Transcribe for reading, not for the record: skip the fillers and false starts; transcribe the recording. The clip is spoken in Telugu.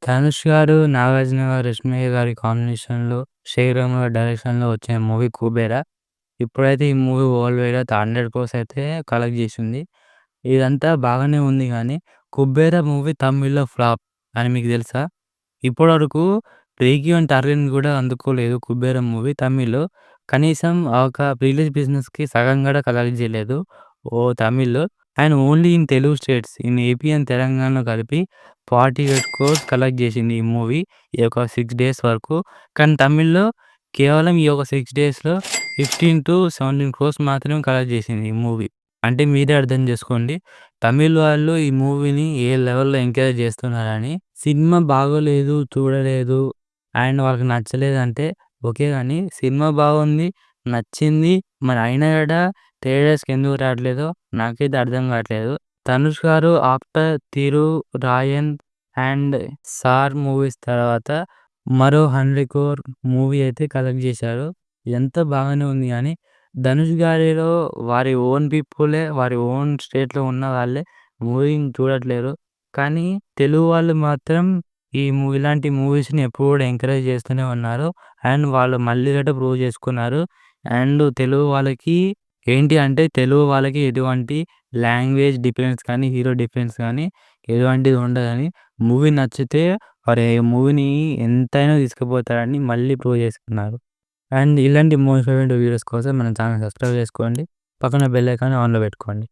'ధనుష్' గారు, 'నాగార్జున' గారు, 'రష్మిక' గారి కాంబినేషన్‌లో, 'శేఖర్ గారి డైరెక్షన్‌లో వచ్చిన మూవీ 'కుబేర'. ఇప్పుడైతే ఈ మూవీ వరల్డ్ వైడ్‌గా 100 క్రోర్స్ అయితే కలెక్ట్ చేసింది. ఇదంతా బాగానే ఉంది గానీ, 'కుబేర' మూవీ తమిళ్‌లో ఫ్లాప్ అని మీకు తెలుసా? ఇప్పటివరకు బ్రేక్ ఈవెన్ టార్గెట్‌ని కూడా అందుకోలేదు 'కుబేర' మూవీ తమిళ్‌లో. కనీసం ఒక రిలీజ్ బిజినెస్‌కి సగం కూడా కలెక్ట్ చేయలేదు తమిళ్‌లో. And only in Telugu states in AP and తెలంగాణలో కలిపి 48 క్రోర్స్ కలెక్ట్ చేసింది ఈ మూవీ. ఈ యొక్క 6 డేస్ వరకు. కానీ తమిళ్‌లో కేవలం ఈ యొక్క 6 డేస్‌లో 15-17 క్రోర్స్ మాత్రమే కలెక్ట్ చేసింది ఈ మూవీ. అంటే మీరే అర్థం చేసుకోండి. తమిళ్ వాళ్ళు ఈ మూవీని ఏ లెవెల్‌లో ఎంకరేజ్ చేస్తున్నారని. సినిమా బాగోలేదు, చూడలేదు అండ్ వాళ్ళకి నచ్చలేదంటే ఓకే గానీ, సినిమా బాగుంది, నచ్చింది. మరి అయినా గూడా థియేటర్స్‌కి ఎందుకు రావట్లేదో నాకైతే అర్థం కావట్లేదు. ధనుష్ గారు after 'Thiru', 'Raayan' and 'sir' movies తర్వాత మరో 100 కోర్ మూవీ అయితే కలెక్ట్ చేశారు. ఇదంతా బాగానే ఉంది గానీ, ధనుష్ గారిలో వారి ఓన్ పీపులే వారి ఓన్ స్టేట్‌లో ఉన్న వాళ్ళే మూవీని చూడట్లేరు. కానీ తెలుగు వాళ్ళు మాత్రం ఇలాంటి మూవీస్‌ని ఎప్పుడు కూడా ఎంకరేజ్ చేస్తూనే ఉన్నారు. అండ్ వాళ్ళు మళ్ళీ గూడా ప్రూవ్ చేసుకున్నారు. అండ్ తెలుగు వాళ్ళకి ఏంటి అంటే తెలుగు వాళ్ళకి ఎటువంటి లాంగ్వేజ్ డిఫరెన్స్ కానీ, హీరో డిఫరెన్స్ కానీ ఎటువంటిది ఉండదని, మూవీ నచ్చితే వారు మూవీని ఎంతైనా తీసుకుపోతారని మళ్ళీ ప్రూవ్ చేసుకున్నారు. అండ్ ఇలాంటి మోటివేటివ్ వీడియోస్ కోసం మన ఛానెల్ సబ్స్క్రైబ్ చేసుకోండి. పక్కన బెల్ ఐకాన్ ఆన్‌లో పెట్టుకోండి.